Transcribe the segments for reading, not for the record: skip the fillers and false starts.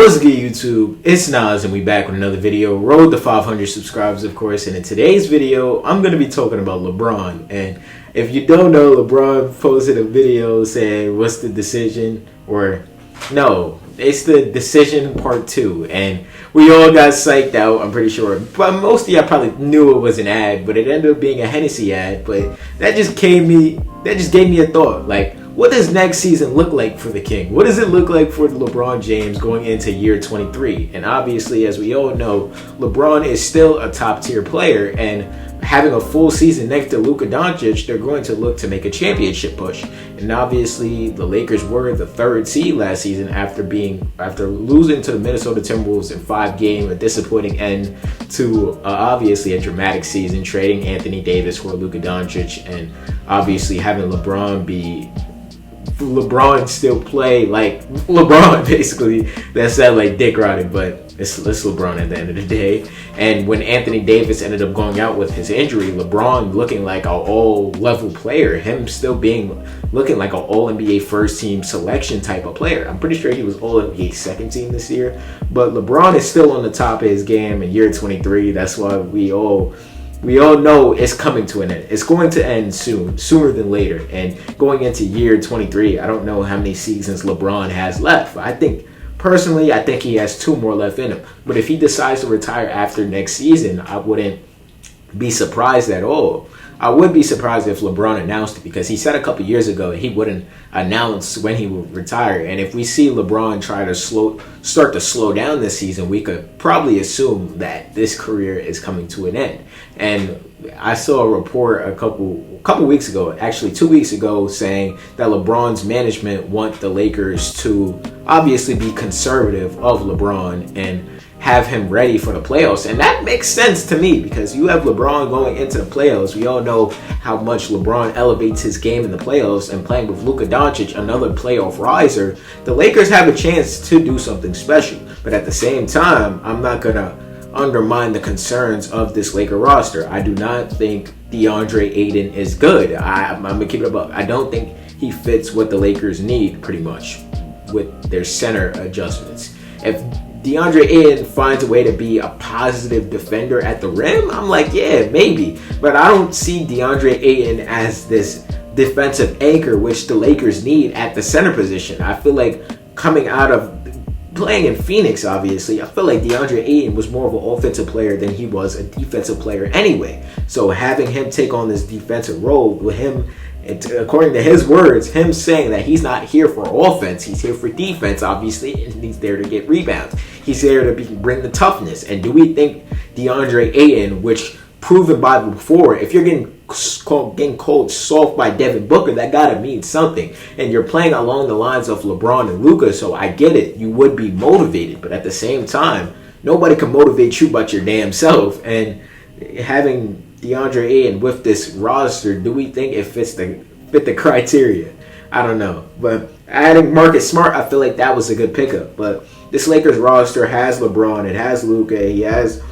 What's good, YouTube? It's Nas, and we back with another video. Road to 500 subscribers, of course. And in today's video, I'm going to be talking about LeBron. And if you don't know, LeBron posted a video saying, "What's the decision?" Or, no, it's the decision part 2. And we all got psyched out, I'm pretty sure. But most of y'all probably knew it was an ad, but it ended up being a Hennessy ad. But that just gave me a thought. Like, what does next season look like for the King? What does it look like for LeBron James going into year 23? And obviously, as we all know, LeBron is still a top tier player, and having a full season next to Luka Doncic, they're going to look to make a championship push. And obviously, the Lakers were the 3rd seed last season after losing to the Minnesota Timberwolves in 5 games, a disappointing end to obviously a dramatic season, trading Anthony Davis for Luka Doncic, and obviously having LeBron still play like LeBron, basically. That sounded like dick riding, but it's LeBron at the end of the day. And when Anthony Davis ended up going out with his injury, LeBron looking like an all-level player, him still looking like an all-NBA first-team selection type of player. I'm pretty sure he was all-NBA second team this year, but LeBron is still on the top of his game in year 23. That's why we all know it's coming to an end. It's going to end soon, sooner than later. And going into year 23, I don't know how many seasons LeBron has left. Personally, I think he has 2 more left in him. But if he decides to retire after next season, I wouldn't be surprised at all. I would be surprised if LeBron announced it, because he said a couple years ago he wouldn't announce when he would retire. And if we see LeBron try to start to slow down this season, we could probably assume that this career is coming to an end. And I saw a report a couple weeks ago, actually 2 weeks ago, saying that LeBron's management want the Lakers to obviously be conservative of LeBron and have him ready for the playoffs. And that makes sense to me, because you have LeBron going into the playoffs. We all know how much LeBron elevates his game in the playoffs, and playing with Luka Doncic, another playoff riser, the Lakers have a chance to do something special. But at the same time, I'm not going to undermine the concerns of this Laker roster. I do not think DeAndre Ayton is good. I'm going to keep it above. I don't think he fits what the Lakers need, pretty much, with their center adjustments. If DeAndre Ayton finds a way to be a positive defender at the rim, I'm like, yeah, maybe. But I don't see DeAndre Ayton as this defensive anchor, which the Lakers need at the center position. I feel like coming out of playing in Phoenix, obviously, I feel like DeAndre Ayton was more of an offensive player than he was a defensive player anyway. So having him take on this defensive role with him, according to his words, him saying that he's not here for offense, he's here for defense, obviously, and he's there to get rebounds. He's there to bring the toughness. And do we think DeAndre Ayton, which proven by before, if you're getting cold soft by Devin Booker, that gotta mean something. And you're playing along the lines of LeBron and Luka, so I get it. You would be motivated, but at the same time, nobody can motivate you but your damn self. And having DeAndre Ayton with this roster, do we think it fit the criteria? I don't know. But adding Marcus Smart, I feel like that was a good pickup. But this Lakers roster has LeBron, it has Luka, it has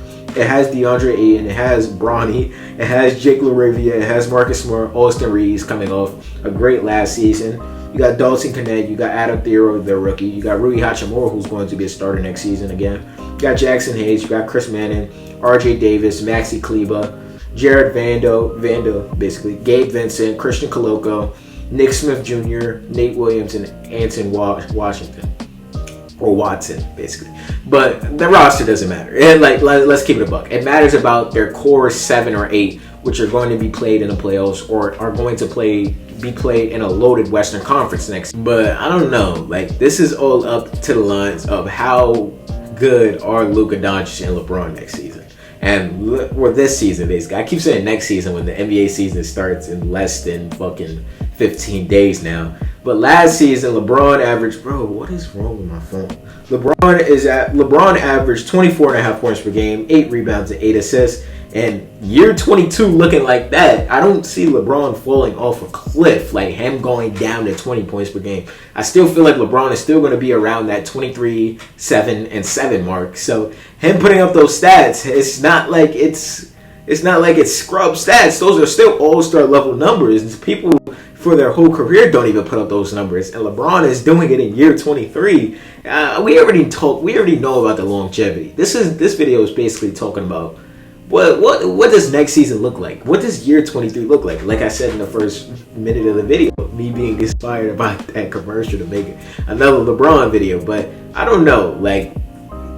DeAndre Ayton, it has Bronny, it has Jake LaRivia, it has Marcus Smart, Austin Reeves coming off a great last season. You got Dalton Connect, you got Adam Thiero, the rookie, you got Rui Hachimura, who's going to be a starter next season again. You got Jackson Hayes, you got Chris Manning, RJ Davis, Maxi Kleber, Jared Vando, basically, Gabe Vincent, Christian Coloco, Nick Smith Jr., Nate Williams, and Anton Washington. Or Watson, basically. But the roster doesn't matter. And let's keep it a buck. It matters about their core 7 or 8, which are going to be played in the playoffs or are going to be played in a loaded Western Conference next. But I don't know. Like, this is all up to the lines of how good are Luka Doncic and LeBron next season. And this season, basically. I keep saying next season when the NBA season starts in less than fucking 15 days now. But last season, LeBron averaged, bro, what is wrong with my phone? LeBron averaged 24.5 points per game, 8 rebounds and 8 assists. And year 22 looking like that, I don't see LeBron falling off a cliff, like him going down to 20 points per game. I still feel like LeBron is still going to be around that 23, 7, and 7 mark. So him putting up those stats, it's not like it's scrub stats. Those are still all-star level numbers. People for their whole career don't even put up those numbers, and LeBron is doing it in year 23. We already know about the longevity. This video is basically talking about what does next season look like? What does year 23 look like? Like I said in the first minute of the video, me being inspired about that commercial to make another LeBron video, but I don't know, like,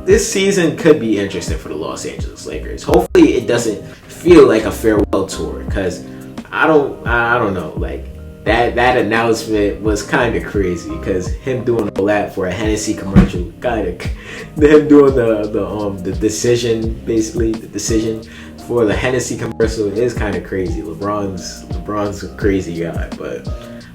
this season could be interesting for the Los Angeles Lakers. Hopefully it doesn't feel like a farewell tour, because I don't know, like, that announcement was kind of crazy, because him doing all that for a Hennessy commercial, kind of him doing the decision, basically the decision for the Hennessy commercial is kind of crazy. LeBron's a crazy guy, but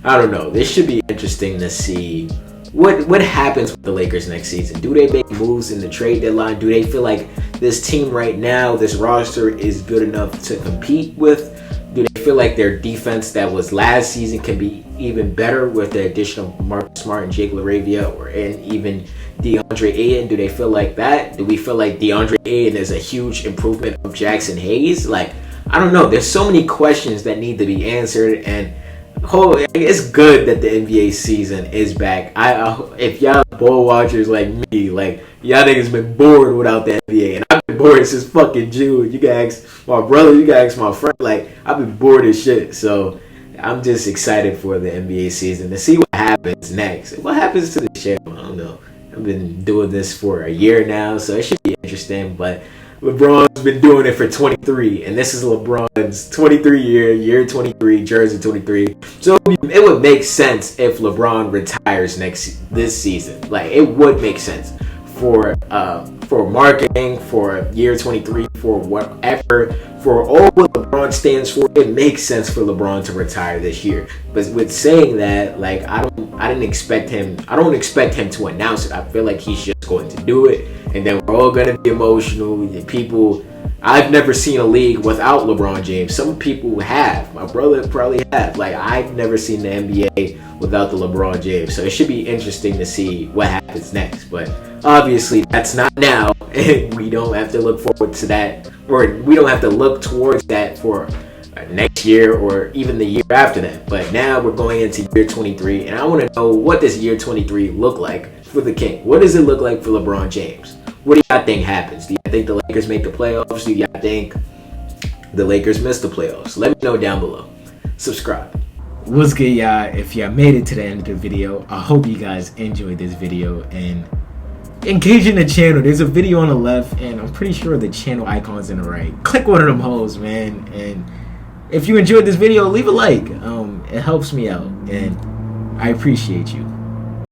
I don't know. This should be interesting to see what happens with the Lakers next season. Do they make moves in the trade deadline? Do they feel like this team right now, this roster, is good enough to compete with? Do they feel like their defense that was last season can be even better with the addition of Marcus Smart and Jake LaRavia, and even DeAndre Ayton? Do they feel like that? Do we feel like DeAndre Ayton is a huge improvement of Jackson Hayes? Like, I don't know. There's so many questions that need to be answered, and it's good that the NBA season is back. If y'all ball watchers like me, like, y'all niggas been bored without the NBA, and I've been bored since fucking June. You can ask my brother, you can ask my friend. Like, I've been bored as shit. So I'm just excited for the NBA season to see what happens next. What happens to the channel? I don't know. I've been doing this for a year now, so it should be interesting. But LeBron's been doing it for 23, and this is LeBron's 23 year 23, jersey 23. So it would make sense if LeBron retires this season. Like, it would make sense for marketing, for year 23, for whatever, for all what LeBron stands for. It makes sense for LeBron to retire this year. But with saying that, like, I don't expect him to announce it. I feel like he's just going to do it, and then we're all gonna be emotional. People, I've never seen a league without LeBron James. Some people have. My brother probably have. Like, I've never seen the NBA without the LeBron James. So it should be interesting to see what happens next. But obviously that's not now, and we don't have to look forward to that, or we don't have to look towards that for next year or even the year after that. But now we're going into year 23, and I want to know, what does year 23 look like for the King? What does it look like for LeBron James? What do y'all think happens? Do y'all think the Lakers make the playoffs? Do y'all think the Lakers miss the playoffs? Let me know down below. Subscribe. What's good, y'all? If y'all made it to the end of the video, I hope you guys enjoyed this video and engage in the channel. There's a video on the left, and I'm pretty sure the channel icon's in the right. Click one of them holes, man. And if you enjoyed this video, leave a like. It helps me out, and I appreciate you.